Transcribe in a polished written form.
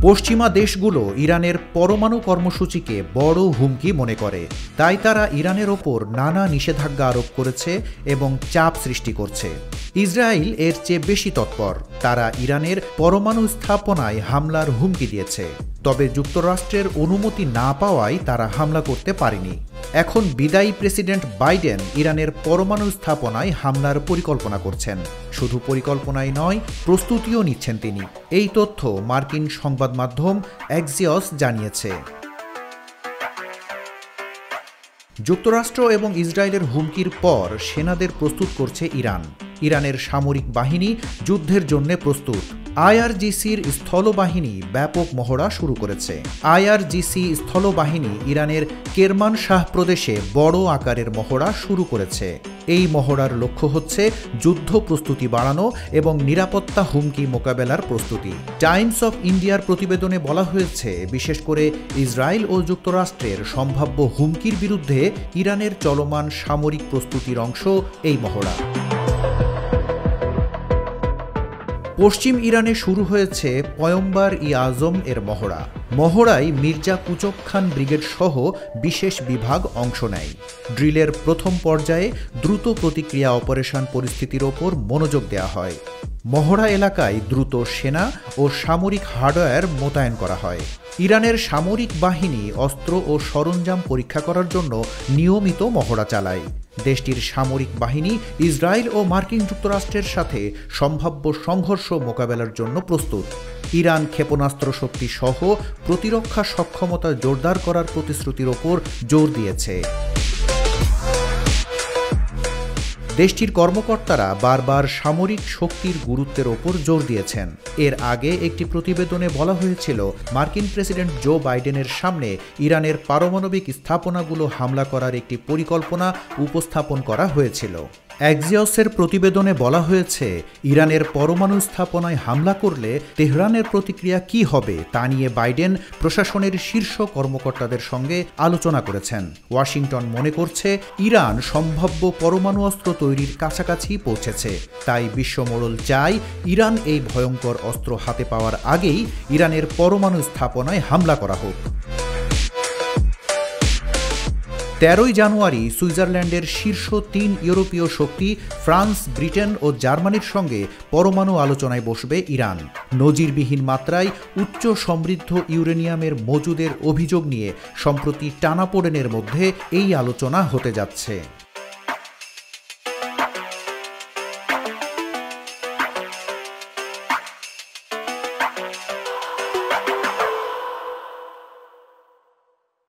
পশ্চিমা দেশগুলো ইরানের পরমাণু কর্মসূচিকে বড় হুমকি মনে করে, তাই তারা ইরানের ওপর নানা নিষেধাজ্ঞা আরোপ করেছে এবং চাপ সৃষ্টি করছে। ইসরায়েল এর চেয়ে বেশি তৎপর, তারা ইরানের পরমাণু স্থাপনায় হামলার হুমকি দিয়েছে। তবে যুক্তরাষ্ট্রের অনুমতি না পাওয়ায় তারা হামলা করতে পারেনি। এখন বিদায়ী প্রেসিডেন্ট বাইডেন ইরানের পরমাণু স্থাপনায় হামলার পরিকল্পনা করছেন। শুধু পরিকল্পনাই নয়, প্রস্তুতিও নিচ্ছেন তিনি। এই তথ্য মার্কিন সংবাদ মাধ্যম অ্যাক্সিওস জানিয়েছে। যুক্তরাষ্ট্র এবং ইসরায়েলের হুমকির পর সেনাদের প্রস্তুত করছে ইরান। ইরানের সামরিক বাহিনী যুদ্ধের জন্য প্রস্তুত। আইআরজিসির স্থলবাহিনী ব্যাপক মহড়া শুরু করেছে। আইআরজিসি স্থলবাহিনী ইরানের কেরমানশাহ প্রদেশে বড় আকারের মহড়া শুরু করেছে। এই মহড়ার লক্ষ্য হচ্ছে যুদ্ধ প্রস্তুতি বাড়ানো এবং নিরাপত্তা হুমকি মোকাবেলার প্রস্তুতি। টাইমস অফ ইন্ডিয়ার প্রতিবেদনে বলা হয়েছে, বিশেষ করে ইসরায়েল ও যুক্তরাষ্ট্রের সম্ভাব্য হুমকির বিরুদ্ধে ইরানের চলমান সামরিক প্রস্তুতির অংশ এই মহড়া। পশ্চিম ইরানে শুরু হয়েছে পয়ম্বার ই আজম এর মহড়া। মহড়ায় মির্জা কুচক খান ব্রিগেড সহ বিশেষ বিভাগ অংশ নেয়। ড্রিলের প্রথম পর্যায়ে দ্রুত প্রতিক্রিয়া অপারেশন পরিস্থিতির ওপর মনোযোগ দেওয়া হয়। মহড়া এলাকায় দ্রুত সেনা ও সামরিক হার্ডওয়্যার মোতায়েন করা হয়। ইরানের সামরিক বাহিনী অস্ত্র ও সরঞ্জাম পরীক্ষা করার জন্য নিয়মিত মহড়া চালায়। দেশটির সামরিক বাহিনী ইসরায়েল ও মার্কিন যুক্তরাষ্ট্রের সাথে সম্ভাব্য সংঘর্ষ মোকাবেলার জন্য প্রস্তুত। ইরান ক্ষেপণাস্ত্র শক্তি সহ প্রতিরক্ষা সক্ষমতা জোরদার করার প্রতিশ্রুতির ওপর জোর দিয়েছে। দেশটির কর্মকর্তারা বারবার সামরিক শক্তির গুরুত্বের ওপর জোর দিয়েছেন। এর আগে একটি প্রতিবেদনে বলা হয়েছিল, মার্কিন প্রেসিডেন্ট জো বাইডেনের সামনে ইরানের পারমাণবিক স্থাপনাগুলো হামলা করার একটি পরিকল্পনা উপস্থাপন করা হয়েছিল। অ্যাক্সিওসের প্রতিবেদনে বলা হয়েছে, ইরানের পরমাণু স্থাপনায় হামলা করলে তেহরানের প্রতিক্রিয়া কী হবে তা নিয়ে বাইডেন প্রশাসনের শীর্ষ কর্মকর্তাদের সঙ্গে আলোচনা করেছেন। ওয়াশিংটন মনে করছে, ইরান সম্ভাব্য পরমাণু অস্ত্র তৈরির কাছাকাছি পৌঁছেছে। তাই বিশ্বমোড়ল চায় ইরান এই ভয়ঙ্কর অস্ত্র হাতে পাওয়ার আগেই ইরানের পরমাণু স্থাপনায় হামলা করা হোক। 13 জানুয়ারি সুইজারল্যান্ডের শীর্ষ 3 ইউরোপীয় শক্তি ফ্রান্স, ব্রিটেন ও জার্মানির সঙ্গে পরমাণু আলোচনায় বসবে ইরান। নজিরবিহীন মাত্রায় উচ্চ সমৃদ্ধ ইউরেনিয়ামের মজুদের অভিযোগ নিয়ে সম্প্রতি টানাপোড়েনের মধ্যে এই আলোচনা হতে যাচ্ছে।